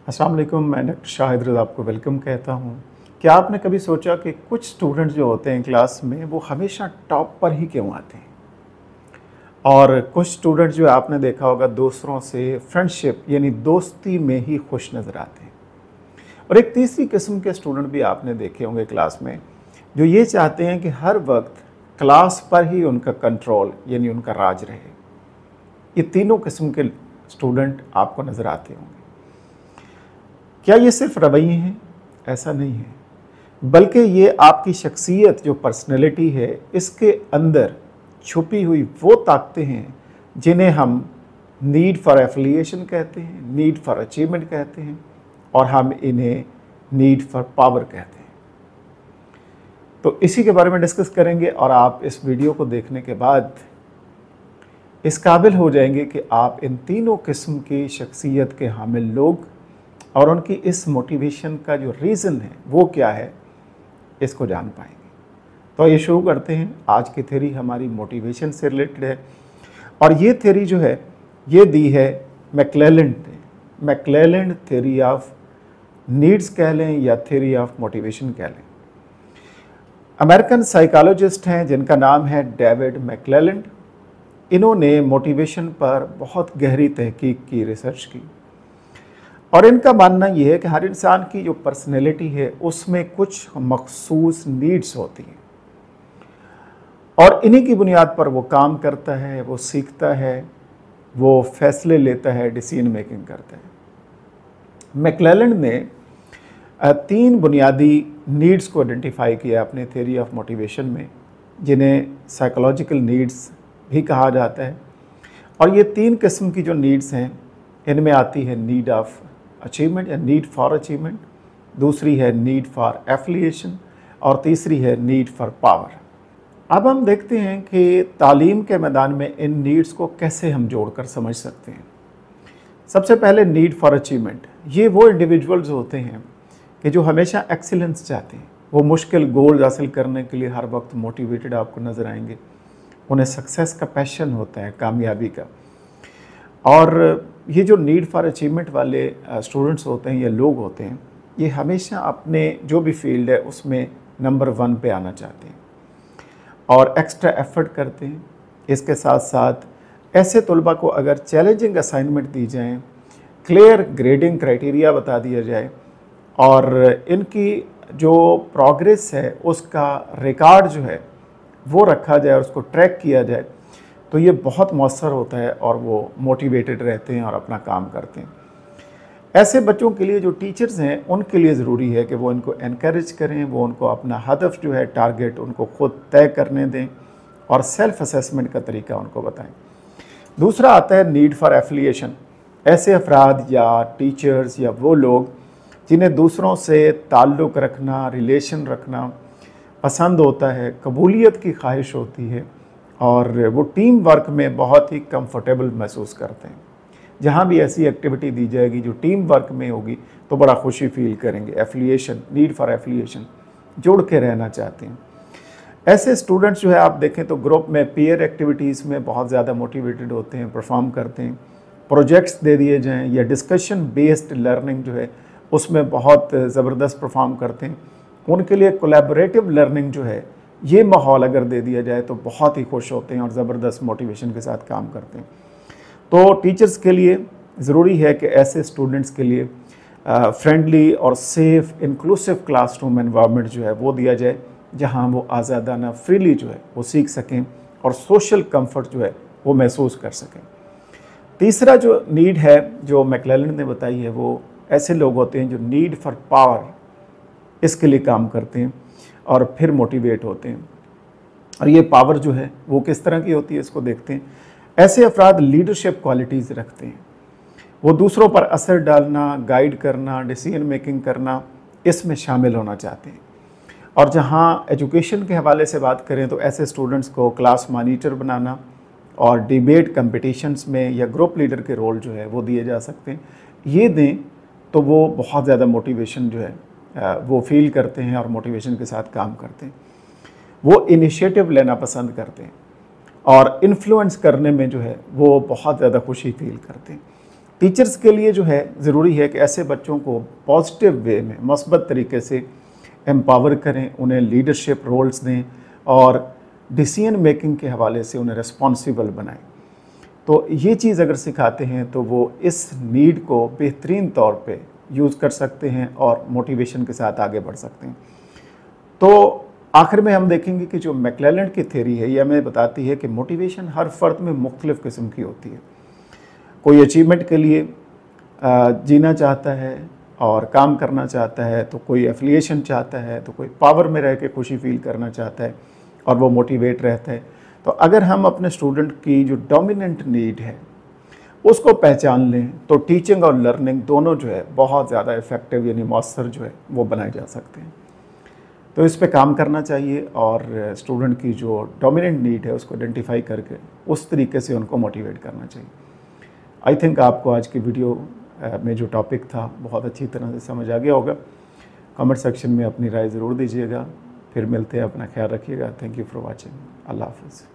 अस्सलाम वालेकुम। मैं डॉक्टर शाहिद रज़ा आपको वेलकम कहता हूँ। क्या आपने कभी सोचा कि कुछ स्टूडेंट्स जो होते हैं क्लास में वो हमेशा टॉप पर ही क्यों आते हैं? और कुछ स्टूडेंट्स जो आपने देखा होगा दूसरों से फ्रेंडशिप यानी दोस्ती में ही खुश नज़र आते हैं। और एक तीसरी किस्म के स्टूडेंट भी आपने देखे होंगे क्लास में, जो ये चाहते हैं कि हर वक्त क्लास पर ही उनका कंट्रोल यानी उनका राज रहे। ये तीनों किस्म के स्टूडेंट आपको नज़र आते होंगे। क्या ये सिर्फ रवैये हैं? ऐसा नहीं है, बल्कि ये आपकी शख्सियत जो पर्सनैलिटी है इसके अंदर छुपी हुई वो ताकतें हैं जिन्हें हम नीड फॉर एफिलिएशन कहते हैं, नीड फॉर अचीवमेंट कहते हैं और हम इन्हें नीड फॉर पावर कहते हैं। तो इसी के बारे में डिस्कस करेंगे और आप इस वीडियो को देखने के बाद इस काबिल हो जाएंगे कि आप इन तीनों किस्म की शख्सियत के हामिल लोग और उनकी इस मोटिवेशन का जो रीज़न है वो क्या है, इसको जान पाएंगे। तो ये शुरू करते हैं। आज की थ्योरी हमारी मोटिवेशन से रिलेटेड है और ये थ्योरी जो है ये दी है मैक्लेलैंड ने। मैक्लेलैंड थ्योरी ऑफ नीड्स कह लें या थ्योरी ऑफ मोटिवेशन कह लें। अमेरिकन साइकोलॉजिस्ट हैं जिनका नाम है डेविड मैक्लेलैंड। इन्होंने मोटिवेशन पर बहुत गहरी तहकीक की, रिसर्च की और इनका मानना यह है कि हर इंसान की जो पर्सनैलिटी है उसमें कुछ मखसूस नीड्स होती हैं और इन्हीं की बुनियाद पर वो काम करता है, वो सीखता है, वो फैसले लेता है, डिसीजन मेकिंग करता है। मैक्लेलैंड ने 3 बुनियादी नीड्स को आइडेंटिफाई किया अपने थ्योरी ऑफ मोटिवेशन में, जिन्हें साइकोलॉजिकल नीड्स भी कहा जाता है। और ये 3 किस्म की जो नीड्स हैं इनमें आती है नीड ऑफ अचीवमेंट या नीड फॉर अचीवमेंट, दूसरी है नीड फॉर एफिलिएशन और तीसरी है नीड फॉर पावर। अब हम देखते हैं कि तालीम के मैदान में इन नीड्स को कैसे हम जोड़कर समझ सकते हैं। सबसे पहले नीड फॉर अचीवमेंट। ये वो इंडिविजुअल्स होते हैं कि जो हमेशा एक्सीलेंस चाहते हैं। वो मुश्किल गोल्स हासिल करने के लिए हर वक्त मोटिवेटेड आपको नज़र आएंगे। उन्हें सक्सेस का पैशन होता है, कामयाबी का। और ये जो नीड फॉर अचीवमेंट वाले स्टूडेंट्स होते हैं या लोग होते हैं, ये हमेशा अपने जो भी फील्ड है उसमें नंबर 1 पे आना चाहते हैं और एक्स्ट्रा एफर्ट करते हैं। इसके साथ साथ ऐसे तलबा को अगर चैलेंजिंग असाइनमेंट दी जाएँ, क्लियर ग्रेडिंग क्राइटेरिया बता दिया जाए और इनकी जो प्रोग्रेस है उसका रिकॉर्ड जो है वो रखा जाए और उसको ट्रैक किया जाए, तो ये बहुत मौसर होता है और वो मोटिवेटेड रहते हैं और अपना काम करते हैं। ऐसे बच्चों के लिए जो टीचर्स हैं उनके लिए ज़रूरी है कि वो इनको एनकरेज करें, वो उनको अपना हदफ जो है, टारगेट उनको खुद तय करने दें और सेल्फ असेसमेंट का तरीका उनको बताएं। दूसरा आता है नीड फॉर एफिलिएशन। ऐसे अफराद या टीचर्स या वो लोग जिन्हें दूसरों से ताल्लुक़ रखना, रिलेशन रखना पसंद होता है, कबूलियत की ख्वाहिश होती है और वो टीम वर्क में बहुत ही कंफर्टेबल महसूस करते हैं। जहाँ भी ऐसी एक्टिविटी दी जाएगी जो टीम वर्क में होगी तो बड़ा खुशी फील करेंगे। एफिलिएशन, नीड फॉर एफिलिएशन, जुड़ के रहना चाहते हैं। ऐसे स्टूडेंट्स जो है आप देखें तो ग्रुप में पीयर एक्टिविटीज़ में बहुत ज़्यादा मोटिवेटेड होते हैं, परफॉर्म करते हैं। प्रोजेक्ट्स दे दिए जाएँ या डिस्कशन बेस्ड लर्निंग जो है उसमें बहुत ज़बरदस्त परफॉर्म करते हैं। उनके लिए कोलैबोरेटिव लर्निंग जो है ये माहौल अगर दे दिया जाए तो बहुत ही खुश होते हैं और ज़बरदस्त मोटिवेशन के साथ काम करते हैं। तो टीचर्स के लिए ज़रूरी है कि ऐसे स्टूडेंट्स के लिए फ्रेंडली और सेफ़ इंक्लूसिव क्लासरूम एनवायरनमेंट जो है वो दिया जाए, जहां वो आज़ादाना फ्रीली जो है वो सीख सकें और सोशल कंफर्ट जो है वो महसूस कर सकें। तीसरा जो नीड है जो मैक्लेलैंड ने बताई है, वो ऐसे लोग होते हैं जो नीड फॉर पावर इसके लिए काम करते हैं और फिर मोटिवेट होते हैं। और ये पावर जो है वो किस तरह की होती है इसको देखते हैं। ऐसे अफराद लीडरशिप क्वालिटीज़ रखते हैं। वो दूसरों पर असर डालना, गाइड करना, डिसीजन मेकिंग करना, इसमें शामिल होना चाहते हैं। और जहाँ एजुकेशन के हवाले से बात करें तो ऐसे स्टूडेंट्स को क्लास मॉनिटर बनाना और डिबेट कंपटिशन्स में या ग्रुप लीडर के रोल जो है वो दिए जा सकते हैं। ये दें तो वो बहुत ज़्यादा मोटिवेशन जो है वो फील करते हैं और मोटिवेशन के साथ काम करते हैं। वो इनिशिएटिव लेना पसंद करते हैं और इन्फ्लुएंस करने में जो है वो बहुत ज़्यादा खुशी फील करते हैं। टीचर्स के लिए जो है ज़रूरी है कि ऐसे बच्चों को पॉजिटिव वे में मस्बत तरीके से एम्पावर करें, उन्हें लीडरशिप रोल्स दें और डिसीजन मेकिंग के हवाले से उन्हें रिस्पॉन्सिबल बनाएं। तो ये चीज़ अगर सिखाते हैं तो वो इस नीड को बेहतरीन तौर पे यूज़ कर सकते हैं और मोटिवेशन के साथ आगे बढ़ सकते हैं। तो आखिर में हम देखेंगे कि जो मैक्लेलैंड की थ्योरी है ये हमें बताती है कि मोटिवेशन हर फ़र्द में मुख्तलिफ़ किस्म की होती है। कोई अचीवमेंट के लिए जीना चाहता है और काम करना चाहता है, तो कोई एफिलिएशन चाहता है, तो कोई पावर में रह के खुशी फील करना चाहता है और वो मोटिवेट रहता है। तो अगर हम अपने स्टूडेंट की जो डोमिनेंट नीड है उसको पहचान लें तो टीचिंग और लर्निंग दोनों जो है बहुत ज़्यादा इफ़ेक्टिव यानी मौसर जो है वो बनाए जा सकते हैं। तो इस पे काम करना चाहिए और स्टूडेंट की जो डोमिनेंट नीड है उसको आइडेंटिफाई करके उस तरीके से उनको मोटिवेट करना चाहिए। आई थिंक आपको आज की वीडियो में जो टॉपिक था बहुत अच्छी तरह से समझ आ गया होगा। कमेंट सेक्शन में अपनी राय ज़रूर दीजिएगा। फिर मिलते हैं, अपना ख्याल रखिएगा। Thank you for watching. अल्लाह हाफ़िज़।